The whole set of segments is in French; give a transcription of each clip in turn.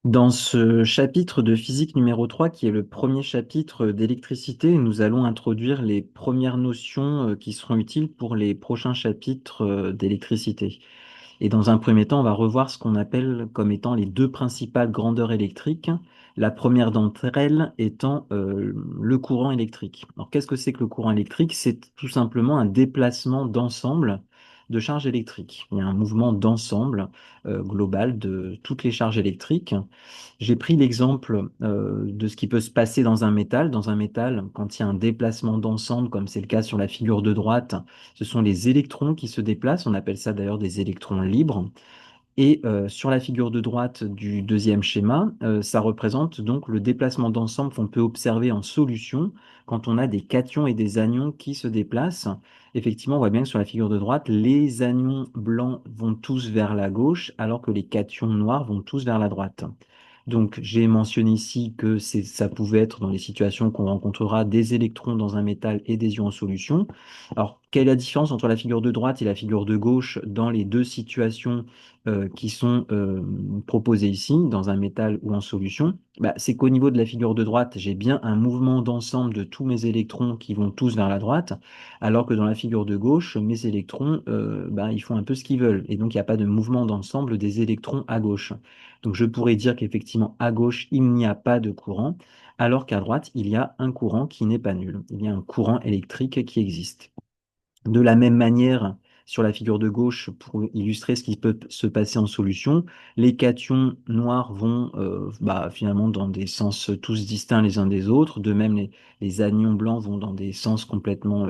Dans ce chapitre de physique numéro 3, qui est le premier chapitre d'électricité, nous allons introduire les premières notions qui seront utiles pour les prochains chapitres d'électricité. Et dans un premier temps, on va revoir ce qu'on appelle comme étant les deux principales grandeurs électriques. La première d'entre elles étant le courant électrique. Alors, qu'est-ce que c'est que le courant électrique? C'est tout simplement un déplacement d'ensemble de charges électriques. Il y a un mouvement d'ensemble global de toutes les charges électriques. J'ai pris l'exemple de ce qui peut se passer dans un métal. Dans un métal, quand il y a un déplacement d'ensemble, comme c'est le cas sur la figure de droite, ce sont les électrons qui se déplacent. On appelle ça d'ailleurs des électrons libres. Et sur la figure de droite du deuxième schéma, ça représente donc le déplacement d'ensemble qu'on peut observer en solution quand on a des cations et des anions qui se déplacent. Effectivement, on voit bien que sur la figure de droite, les anions blancs vont tous vers la gauche, alors que les cations noirs vont tous vers la droite. Donc, j'ai mentionné ici que ça pouvait être dans les situations qu'on rencontrera des électrons dans un métal et des ions en solution. Alors, quelle est la différence entre la figure de droite et la figure de gauche dans les deux situations qui sont proposées ici, dans un métal ou en solution? C'est qu'au niveau de la figure de droite, j'ai bien un mouvement d'ensemble de tous mes électrons qui vont tous vers la droite, alors que dans la figure de gauche, mes électrons, ils font un peu ce qu'ils veulent. Et donc, il n'y a pas de mouvement d'ensemble des électrons à gauche. Donc je pourrais dire qu'effectivement, à gauche, il n'y a pas de courant, alors qu'à droite, il y a un courant qui n'est pas nul. Il y a un courant électrique qui existe. De la même manière, sur la figure de gauche, pour illustrer ce qui peut se passer en solution, les cations noirs vont finalement dans des sens tous distincts les uns des autres. De même, les anions blancs vont dans des sens complètement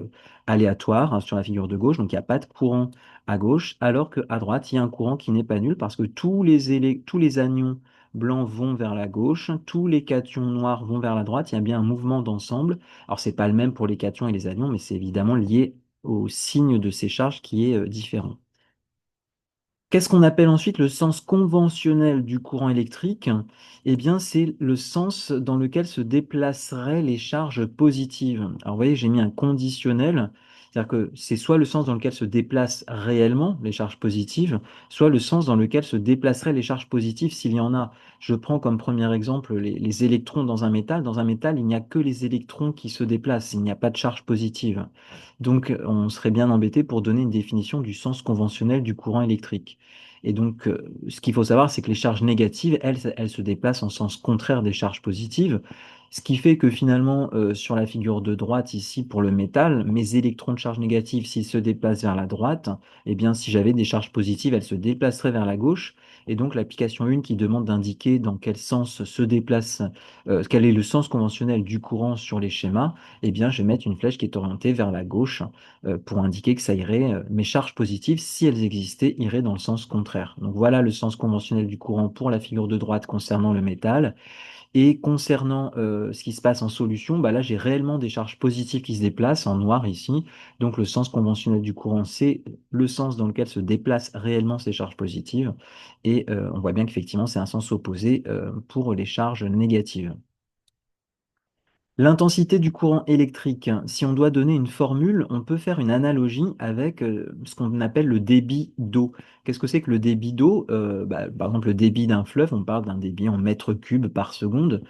aléatoires, hein, sur la figure de gauche. Donc, il n'y a pas de courant à gauche, alors qu'à droite, il y a un courant qui n'est pas nul parce que tous les anions blancs vont vers la gauche, tous les cations noirs vont vers la droite. Il y a bien un mouvement d'ensemble. Alors, c'est pas le même pour les cations et les anions, mais c'est évidemment lié au signe de ces charges qui est différent. Qu'est-ce qu'on appelle ensuite le sens conventionnel du courant électrique? Eh bien, c'est le sens dans lequel se déplaceraient les charges positives. Alors, vous voyez, j'ai mis un conditionnel, c'est-à-dire que c'est soit le sens dans lequel se déplacent réellement les charges positives, soit le sens dans lequel se déplaceraient les charges positives s'il y en a. Je prends comme premier exemple les électrons dans un métal. Dans un métal, il n'y a que les électrons qui se déplacent, il n'y a pas de charge positive. Donc, on serait bien embêté pour donner une définition du sens conventionnel du courant électrique. Et donc, ce qu'il faut savoir, c'est que les charges négatives, elles se déplacent en sens contraire des charges positives, ce qui fait que finalement, sur la figure de droite ici, pour le métal, mes électrons de charge négative, s'ils se déplacent vers la droite, eh bien, si j'avais des charges positives, elles se déplaceraient vers la gauche. Et donc, l'application 1 qui demande d'indiquer dans quel sens se déplace, quel est le sens conventionnel du courant sur les schémas, eh bien, je vais mettre une flèche qui est orientée vers la gauche pour indiquer que ça irait, mes charges positives, si elles existaient, iraient dans le sens contraire. Donc voilà le sens conventionnel du courant pour la figure de droite concernant le métal. Et concernant ce qui se passe en solution, là j'ai réellement des charges positives qui se déplacent en noir ici. Donc le sens conventionnel du courant, c'est le sens dans lequel se déplacent réellement ces charges positives. Et on voit bien qu'effectivement c'est un sens opposé pour les charges négatives. L'intensité du courant électrique, si on doit donner une formule, on peut faire une analogie avec ce qu'on appelle le débit d'eau. Qu'est-ce que c'est que le débit d'eau? Par exemple, le débit d'un fleuve, on parle d'un débit en mètres cubes par seconde,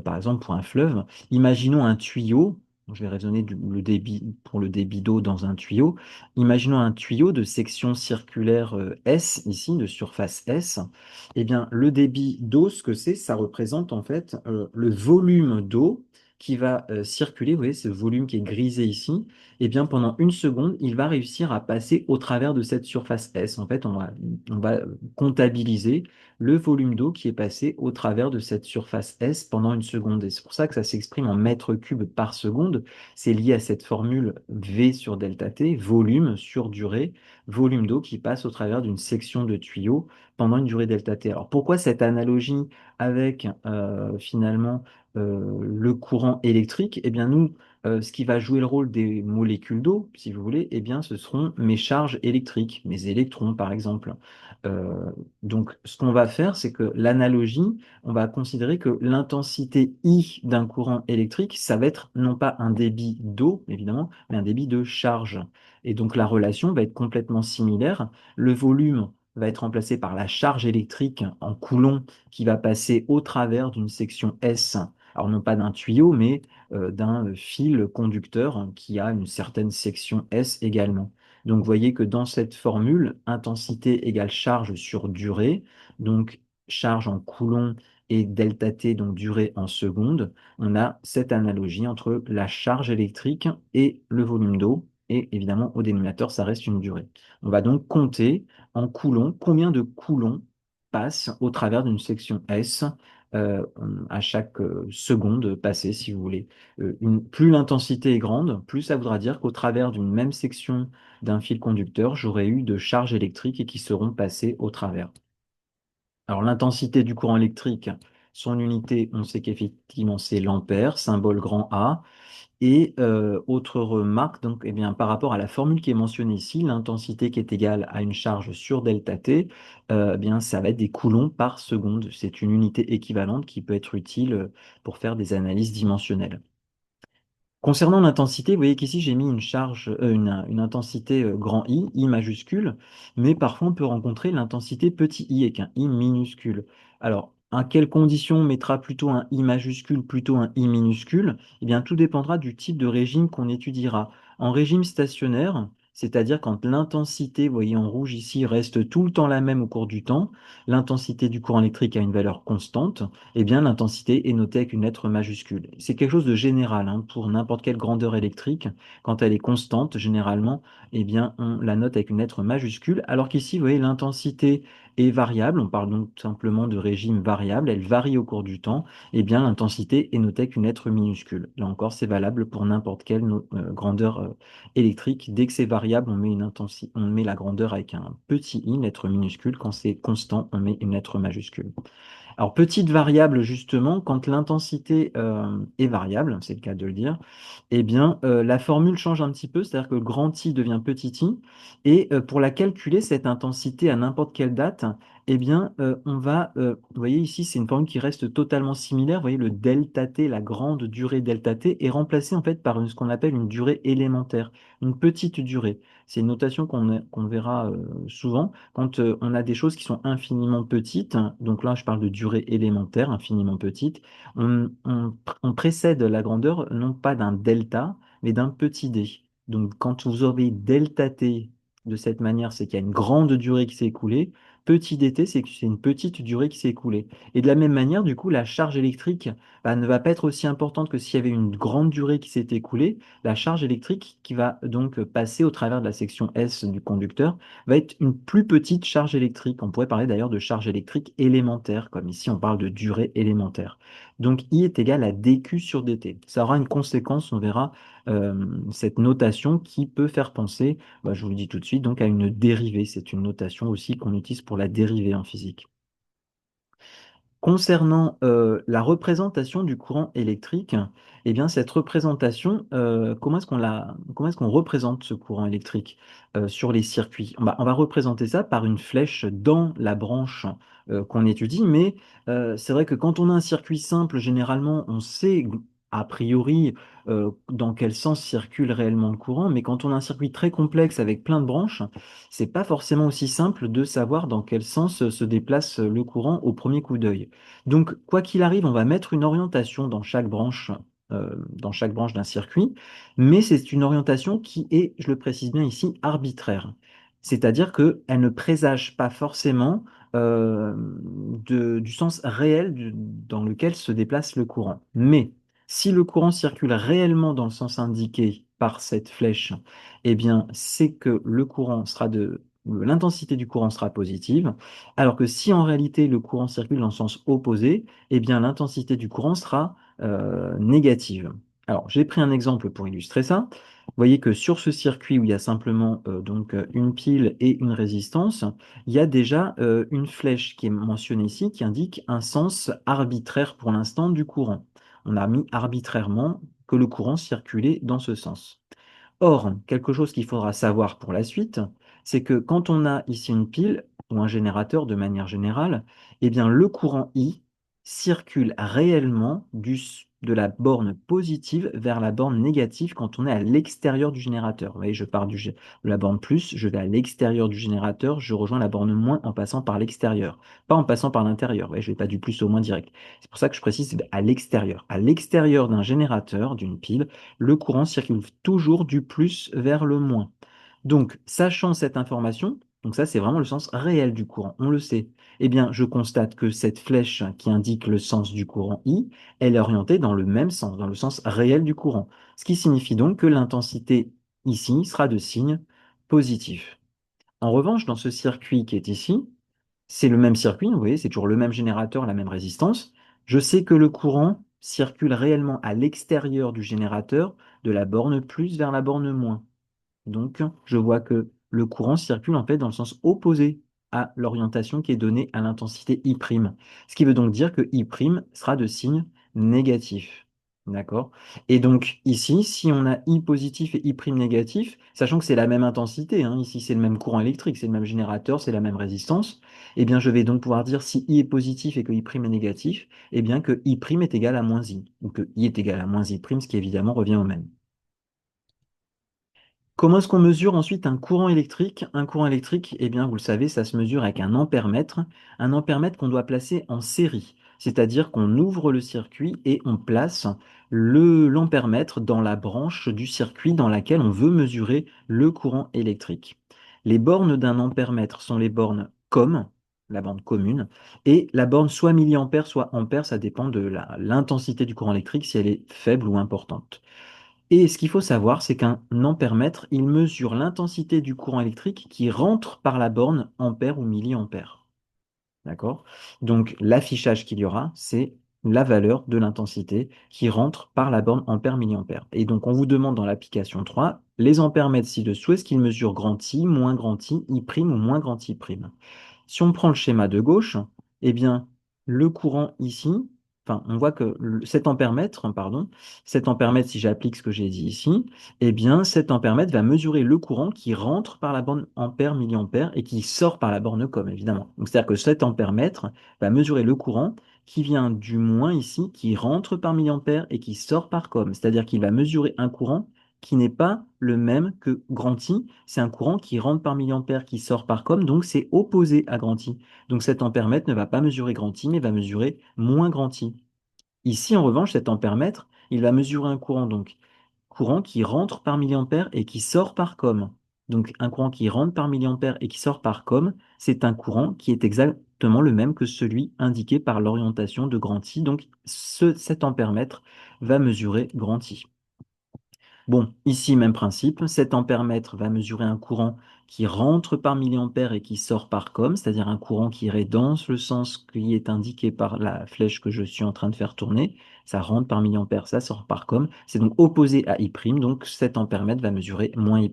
par exemple pour un fleuve. Imaginons un tuyau, je vais raisonner le débit, pour le débit d'eau dans un tuyau. Imaginons un tuyau de section circulaire S, ici, de surface S. Eh bien, le débit d'eau, ce que c'est, ça représente en fait le volume d'eau qui va circuler, vous voyez ce volume qui est grisé ici, et bien pendant une seconde, il va réussir à passer au travers de cette surface S. En fait, on va comptabiliser le volume d'eau qui est passé au travers de cette surface S pendant une seconde. Et c'est pour ça que ça s'exprime en mètres cubes par seconde. C'est lié à cette formule V sur delta T, volume sur durée, volume d'eau qui passe au travers d'une section de tuyau pendant une durée delta T. Alors pourquoi cette analogie avec finalement le courant électrique? Eh bien, nous, ce qui va jouer le rôle des molécules d'eau, si vous voulez, eh bien, ce seront mes charges électriques, mes électrons, par exemple. Euh, donc, ce qu'on va faire, c'est que l'analogie, on va considérer que l'intensité I d'un courant électrique, ça va être non pas un débit d'eau, évidemment, mais un débit de charge. Et donc, la relation va être complètement similaire. Le volume va être remplacée par la charge électrique en coulomb qui va passer au travers d'une section S. Alors non pas d'un tuyau, mais d'un fil conducteur qui a une certaine section S également. Donc vous voyez que dans cette formule, intensité égale charge sur durée, donc charge en coulomb et delta T, donc durée en secondes, on a cette analogie entre la charge électrique et le volume d'eau. Et évidemment, au dénominateur, ça reste une durée. On va donc compter en coulomb combien de coulomb passe au travers d'une section S euh, à chaque seconde passée, si vous voulez. Plus l'intensité est grande, plus ça voudra dire qu'au travers d'une même section d'un fil conducteur, j'aurai eu de charges électriques et qui seront passées au travers. Alors l'intensité du courant électrique, son unité, on sait qu'effectivement c'est l'ampère, symbole grand A. Et autre remarque, donc, eh bien, par rapport à la formule qui est mentionnée ici, l'intensité qui est égale à une charge sur delta T, eh bien, ça va être des coulombs par seconde. C'est une unité équivalente qui peut être utile pour faire des analyses dimensionnelles. Concernant l'intensité, vous voyez qu'ici j'ai mis une charge, une intensité grand I majuscule, mais parfois on peut rencontrer l'intensité petit i avec un I minuscule. Alors, à quelles conditions on mettra plutôt un I majuscule, plutôt un I minuscule? Eh bien, tout dépendra du type de régime qu'on étudiera. En régime stationnaire, c'est-à-dire quand l'intensité, vous voyez en rouge ici, reste tout le temps la même au cours du temps, l'intensité du courant électrique a une valeur constante, eh bien l'intensité est notée avec une lettre majuscule. C'est quelque chose de général hein, pour n'importe quelle grandeur électrique. Quand elle est constante, généralement, eh bien on la note avec une lettre majuscule, alors qu'ici, vous voyez, l'intensité est variable. On parle donc tout simplement de régime variable. Elle varie au cours du temps. Eh bien l'intensité est notée avec une lettre minuscule. Là encore, c'est valable pour n'importe quelle grandeur électrique. Dès que c'est variable, on met on met la grandeur avec un petit i, une lettre minuscule. Quand c'est constant, on met une lettre majuscule. Alors, petite variable, justement, quand l'intensité est variable, c'est le cas de le dire, eh bien, la formule change un petit peu, c'est-à-dire que grand I devient petit i, et pour la calculer, cette intensité à n'importe quelle date, eh bien, on va, vous voyez ici, c'est une formule qui reste totalement similaire, vous voyez, le delta T, la grande durée delta T, est remplacée en fait par ce qu'on appelle une durée élémentaire, une petite durée. C'est une notation qu'on verra souvent quand on a des choses qui sont infiniment petites, donc là je parle de durée élémentaire, infiniment petite, on précède la grandeur non pas d'un delta, mais d'un petit d. Donc quand vous aurez delta t de cette manière, c'est qu'il y a une grande durée qui s'est écoulée. Petit dt, c'est que c'est une petite durée qui s'est écoulée. Et de la même manière, du coup, la charge électrique ne va pas être aussi importante que s'il y avait une grande durée qui s'est écoulée. La charge électrique qui va donc passer au travers de la section S du conducteur va être une plus petite charge électrique. On pourrait parler d'ailleurs de charge électrique élémentaire, comme ici on parle de durée élémentaire. Donc I est égal à dQ sur dt. Ça aura une conséquence, on verra cette notation qui peut faire penser, je vous le dis tout de suite, donc à une dérivée. C'est une notation aussi qu'on utilise pour la dérivée en physique. Concernant la représentation du courant électrique, eh bien cette représentation, comment est-ce qu'on représente ce courant électrique sur les circuits? On va représenter ça par une flèche dans la branche qu'on étudie, mais c'est vrai que quand on a un circuit simple, généralement, on sait a priori dans quel sens circule réellement le courant, mais quand on a un circuit très complexe avec plein de branches, c'est pas forcément aussi simple de savoir dans quel sens se déplace le courant au premier coup d'œil. Donc, quoi qu'il arrive, on va mettre une orientation dans chaque branche d'un circuit, mais c'est une orientation qui est, je le précise bien ici, arbitraire. C'est-à-dire qu'elle ne présage pas forcément du sens réel dans lequel se déplace le courant. Mais si le courant circule réellement dans le sens indiqué par cette flèche, eh bien, c'est que l'intensité du courant sera positive, alors que si en réalité le courant circule dans le sens opposé, eh bien l'intensité du courant sera négative. Alors, j'ai pris un exemple pour illustrer ça. Vous voyez que sur ce circuit où il y a simplement une pile et une résistance, il y a déjà une flèche qui est mentionnée ici qui indique un sens arbitraire pour l'instant du courant. On a mis arbitrairement que le courant circulait dans ce sens. Or, quelque chose qu'il faudra savoir pour la suite, c'est que quand on a ici une pile ou un générateur de manière générale, eh bien le courant I circule réellement de la borne positive vers la borne négative quand on est à l'extérieur du générateur. Vous voyez, je pars de la borne plus, je vais à l'extérieur du générateur, je rejoins la borne moins en passant par l'extérieur, pas en passant par l'intérieur. Vous voyez, je vais pas du plus au moins direct. C'est pour ça que je précise c'est à l'extérieur. À l'extérieur d'un générateur, d'une pile, le courant circule toujours du plus vers le moins. Donc, sachant cette information, donc ça c'est vraiment le sens réel du courant, on le sait, eh bien je constate que cette flèche qui indique le sens du courant I, elle est orientée dans le même sens, dans le sens réel du courant. Ce qui signifie donc que l'intensité ici sera de signe positif. En revanche, dans ce circuit qui est ici, c'est le même circuit, vous voyez, c'est toujours le même générateur, la même résistance. Je sais que le courant circule réellement à l'extérieur du générateur, de la borne plus vers la borne moins. Donc, je vois que le courant circule en fait dans le sens opposé à l'orientation qui est donnée à l'intensité I'. Ce qui veut donc dire que I' sera de signe négatif. D'accord? Et donc ici, si on a I positif et I' négatif, sachant que c'est la même intensité, hein, ici c'est le même courant électrique, c'est le même générateur, c'est la même résistance, eh bien je vais donc pouvoir dire si I est positif et que I' est négatif, eh bien que I' est égal à moins I, ou que I est égal à moins I', ce qui évidemment revient au même. Comment est-ce qu'on mesure ensuite un courant électrique? Un courant électrique, eh bien, vous le savez, ça se mesure avec un ampèremètre qu'on doit placer en série. C'est-à-dire qu'on ouvre le circuit et on place l'ampèremètre dans la branche du circuit dans laquelle on veut mesurer le courant électrique. Les bornes d'un ampèremètre sont les bornes COM, la borne commune, et la borne soit milliampère, soit ampère, ça dépend de l'intensité du courant électrique, si elle est faible ou importante. Et ce qu'il faut savoir, c'est qu'un ampèremètre, il mesure l'intensité du courant électrique qui rentre par la borne ampère ou milliampère. D'accord? Donc l'affichage qu'il y aura, c'est la valeur de l'intensité qui rentre par la borne ampère milliampère. Et donc on vous demande dans l'application 3, les ampèremètres ci-dessous, est-ce qu'ils mesurent grand I, moins grand I, I' ou moins grand I'? Si on prend le schéma de gauche, eh bien, le courant ici, enfin, on voit que cet ampèremètre, pardon, cet ampèremètre, si j'applique ce que j'ai dit ici, eh bien, cet ampèremètre va mesurer le courant qui rentre par la borne ampère, milliampère et qui sort par la borne com, évidemment. Donc, c'est-à-dire que cet ampèremètre va mesurer le courant qui vient du moins ici, qui rentre par milliampère et qui sort par com. C'est-à-dire qu'il va mesurer un courant qui n'est pas le même que grand I. C'est un courant qui rentre par milliampère, qui sort par com, donc c'est opposé à grand I. Donc cet ampèremètre ne va pas mesurer grand I, mais va mesurer moins grand I. Ici, en revanche, cet ampèremètre, il va mesurer un courant, donc courant qui rentre par milliampère et qui sort par com. Donc un courant qui rentre par milliampère et qui sort par com, c'est un courant qui est exactement le même que celui indiqué par l'orientation de grand I. Donc cet ampèremètre va mesurer grand I. Bon, ici, même principe, cet ampèremètre va mesurer un courant qui rentre par milliampère et qui sort par com, c'est-à-dire un courant qui irait dans le sens qui est indiqué par la flèche que je suis en train de faire tourner. Ça rentre par milliampère, ça sort par com. C'est donc opposé à I', donc cet ampèremètre va mesurer moins I'.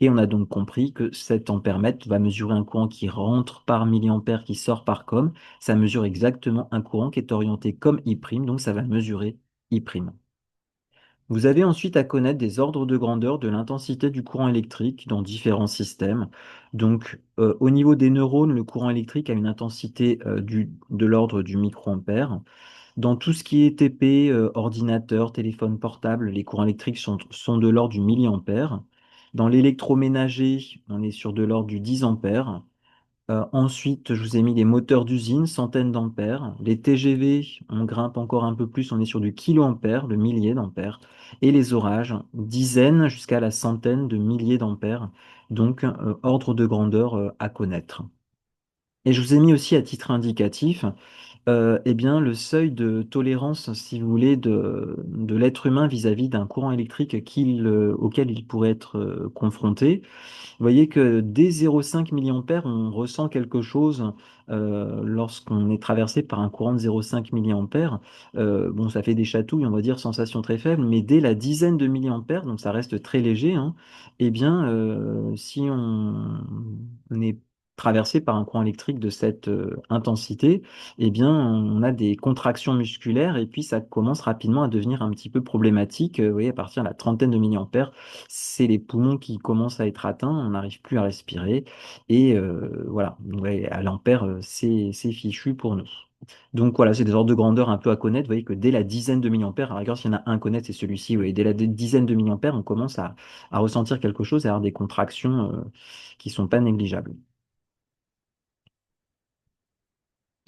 Et on a donc compris que cet ampèremètre va mesurer un courant qui rentre par milliampère, qui sort par com. Ça mesure exactement un courant qui est orienté comme I', donc ça va mesurer I'. Vous avez ensuite à connaître des ordres de grandeur de l'intensité du courant électrique dans différents systèmes. Donc, au niveau des neurones, le courant électrique a une intensité de l'ordre du microampère. Dans tout ce qui est TP, ordinateur, téléphone portable, les courants électriques sont de l'ordre du milliampère. Dans l'électroménager, on est sur de l'ordre du 10 ampères. Ensuite, je vous ai mis les moteurs d'usine, centaines d'ampères. Les TGV, on grimpe encore un peu plus, on est sur du kiloampère, de milliers d'ampères. Et les orages, dizaines jusqu'à la centaine de milliers d'ampères. Donc, ordre de grandeur à connaître. Et je vous ai mis aussi à titre indicatif, eh bien, le seuil de tolérance, si vous voulez, de l'être humain vis-à-vis d'un courant électrique auquel il pourrait être confronté. Vous voyez que dès 0,5 milliampères, on ressent quelque chose lorsqu'on est traversé par un courant de 0,5 milliampères. Bon, ça fait des chatouilles, on va dire, sensation très faible, mais dès la dizaine de milliampères, donc ça reste très léger, hein, eh bien, si on est traversé par un courant électrique de cette intensité, eh bien, on a des contractions musculaires et puis ça commence rapidement à devenir un petit peu problématique. Vous voyez, à partir de la trentaine de milliampères, c'est les poumons qui commencent à être atteints, on n'arrive plus à respirer. Et voilà, ouais, à l'ampère, c'est fichu pour nous. Donc voilà, c'est des ordres de grandeur un peu à connaître. Vous voyez que dès la dizaine de milliampères, à la rigueur, s'il y en a un à connaître, c'est celui-ci. Oui. Dès la dizaine de milliampères, on commence à ressentir quelque chose et à avoir des contractions qui sont pas négligeables.